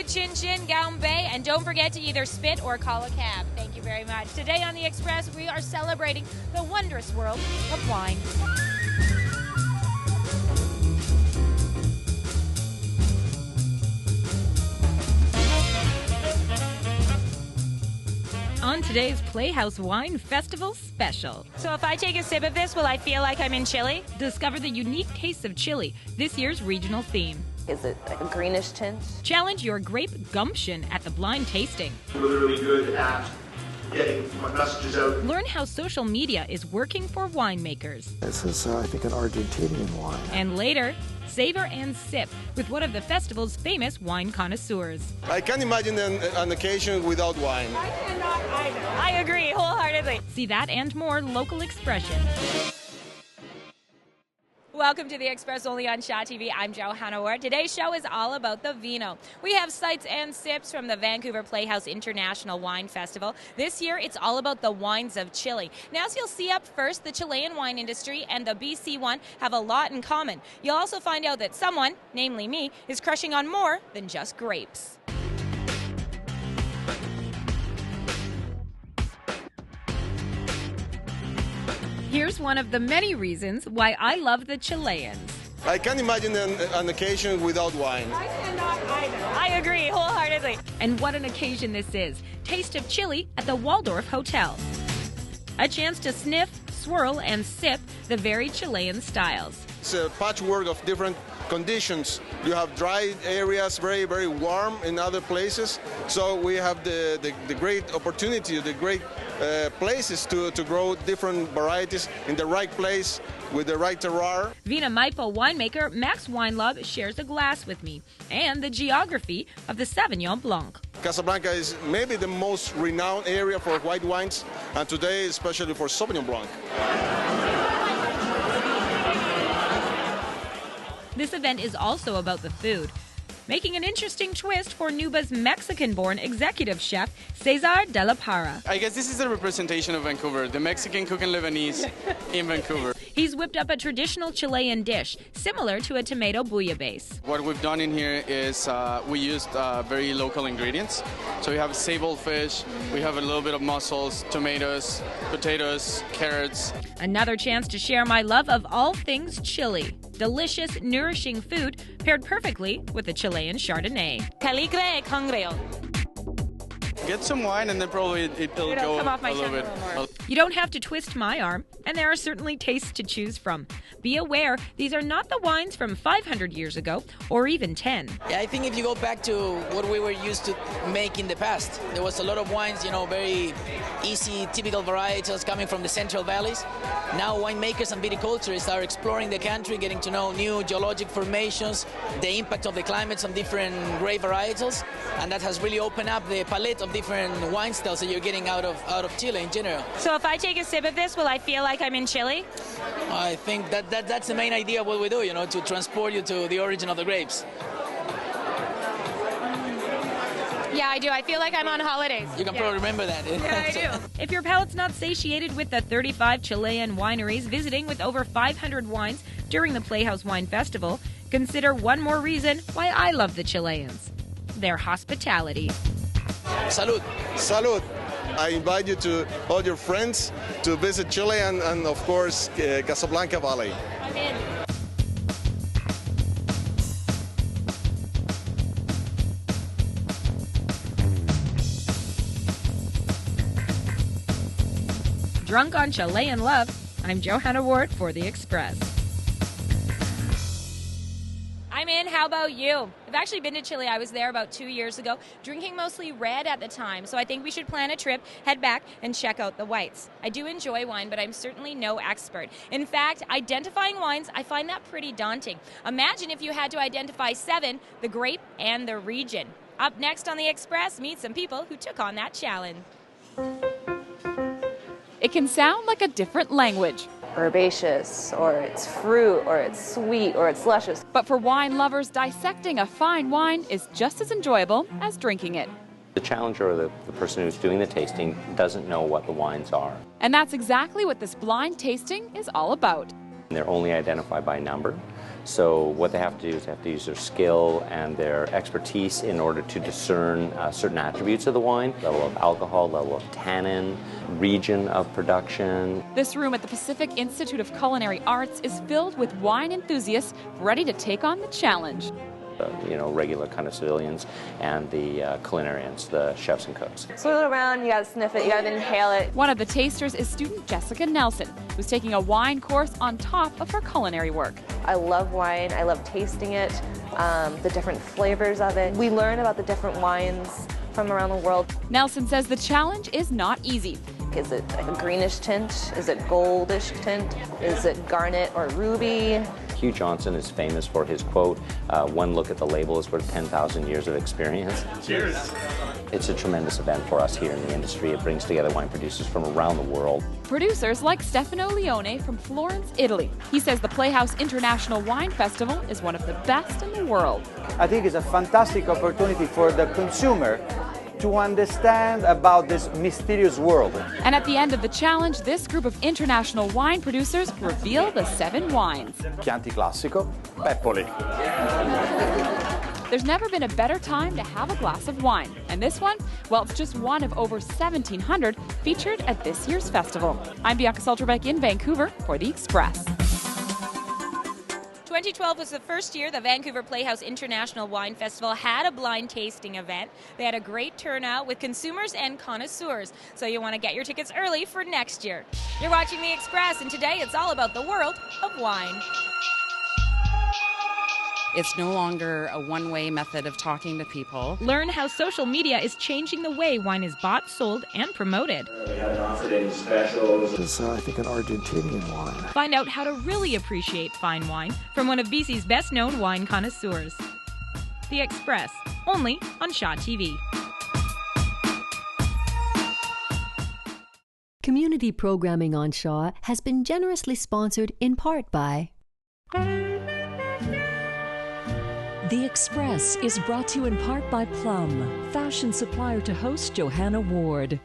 Good Chin Chin, Gaon Bay, and don't forget to either spit or call a cab. Thank you very much. Today on The Express, we are celebrating the wondrous world of wine. On today's Playhouse Wine Festival special. So if I take a sip of this, will I feel like I'm in Chile? Discover the unique tastes of Chile, this year's regional theme. Is it like a greenish tint? Challenge your grape gumption at the blind tasting. Really good at getting my messages out. Learn how social media is working for winemakers. This is, I think, an Argentinian wine. And later, savor and sip with one of the festival's famous wine connoisseurs. I can't imagine an occasion without wine. I cannot either. I agree wholeheartedly. See that and more local expression. Welcome to The Express, only on Shaw TV. I'm Johanna Ward. Today's show is all about the vino. We have sights and sips from the Vancouver Playhouse International Wine Festival. This year, it's all about the wines of Chile. Now, as you'll see up first, the Chilean wine industry and the BC one have a lot in common. You'll also find out that someone, namely me, is crushing on more than just grapes. Here's one of the many reasons why I love the Chileans. I can't imagine an occasion without wine. I cannot either. I agree wholeheartedly. And what an occasion this is. Taste of Chile at the Waldorf Hotel. A chance to sniff, swirl, and sip the very Chilean styles. It's a patchwork of different conditions. You have dry areas, very, very warm in other places. So we have the great opportunity, the great places to grow different varieties in the right place with the right terroir. Vina Maipo winemaker Max Weinlaub shares a glass with me and the geography of the Sauvignon Blanc. Casablanca is maybe the most renowned area for white wines, and today especially for Sauvignon Blanc. This event is also about the food, making an interesting twist for Nuba's Mexican-born executive chef, Cesar de la Parra. I guess this is a representation of Vancouver, the Mexican cook and Lebanese in Vancouver. He's whipped up a traditional Chilean dish, similar to a tomato bouillabaisse. What we've done in here is we used very local ingredients. So we have sable fish, we have a little bit of mussels, tomatoes, potatoes, carrots. Another chance to share my love of all things Chile. Delicious, nourishing food paired perfectly with the Chilean Chardonnay. Caligre e congreo. Get some wine and then probably it'll go come off my a little tongue bit. a little more. You don't have to twist my arm, and there are certainly tastes to choose from. Be aware, these are not the wines from 500 years ago, or even 10. Yeah, I think if you go back to what we were used to make in the past, there was a lot of wines, very easy, typical varietals coming from the Central Valleys. Now winemakers and viticulturists are exploring the country, getting to know new geologic formations, the impact of the climates on different grape varietals, and that has really opened up the palette of different wine styles that you're getting out of Chile in general. So if I take a sip of this, will I feel like I'm in Chile? I think that's the main idea of what we do, to transport you to the origin of the grapes. Yeah, I do. I feel like I'm on holidays. You can probably remember that. Yeah, I do. If your palate's not satiated with the 35 Chilean wineries visiting with over 500 wines during the Playhouse Wine Festival, consider one more reason why I love the Chileans. Their hospitality. Salud. Salud. I invite you to all your friends to visit Chile and of course, Casablanca Valley. I'm in. Drunk on Chilean love, I'm Johanna Ward for The Express. I'm in. How about you? I've actually been to Chile. I was there about 2 years ago, drinking mostly red at the time, so I think we should plan a trip, head back, and check out the whites. I do enjoy wine, but I'm certainly no expert. In fact, identifying wines, I find that pretty daunting. Imagine if you had to identify 7, the grape and the region. Up next on The Express, meet some people who took on that challenge. It can sound like a different language. Herbaceous, or it's fruit, or it's sweet, or it's luscious. But for wine lovers, dissecting a fine wine is just as enjoyable as drinking it. The challenger or the person who's doing the tasting doesn't know what the wines are. And that's exactly what this blind tasting is all about. They're only identified by number. So what they have to do is they have to use their skill and their expertise in order to discern certain attributes of the wine, level of alcohol, level of tannin, region of production. This room at the Pacific Institute of Culinary Arts is filled with wine enthusiasts ready to take on the challenge. Regular kind of civilians and the culinarians, the chefs and cooks. Swirl it around, you gotta sniff it, you gotta inhale it. One of the tasters is student Jessica Nelson, who's taking a wine course on top of her culinary work. I love wine, I love tasting it, the different flavors of it. We learn about the different wines from around the world. Nelson says the challenge is not easy. Is it like a greenish tint? Is it goldish tint? Is it garnet or ruby? Hugh Johnson is famous for his quote, "One look at the label is worth 10,000 years of experience." Cheers. It's a tremendous event for us here in the industry. It brings together wine producers from around the world. Producers like Stefano Leone from Florence, Italy. He says the Playhouse International Wine Festival is one of the best in the world. I think it's a fantastic opportunity for the consumer to understand about this mysterious world. And at the end of the challenge, this group of international wine producers reveal the 7 wines. Chianti Classico, Peppoli. There's never been a better time to have a glass of wine. And this one, well, it's just one of over 1,700 featured at this year's festival. I'm Bianca Solterbeck in Vancouver for The Express. 2012 was the first year the Vancouver Playhouse International Wine Festival had a blind tasting event. They had a great turnout with consumers and connoisseurs, so you want to get your tickets early for next year. You're watching The Express, and today it's all about the world of wine. It's no longer a one-way method of talking to people. Learn how social media is changing the way wine is bought, sold, and promoted. We haven't offered any specials. It's, I think, an Argentinian wine. Find out how to really appreciate fine wine from one of BC's best-known wine connoisseurs. The Express, only on Shaw TV. Community programming on Shaw has been generously sponsored in part by... The Express is brought to you in part by Plum, fashion supplier to host Johanna Ward.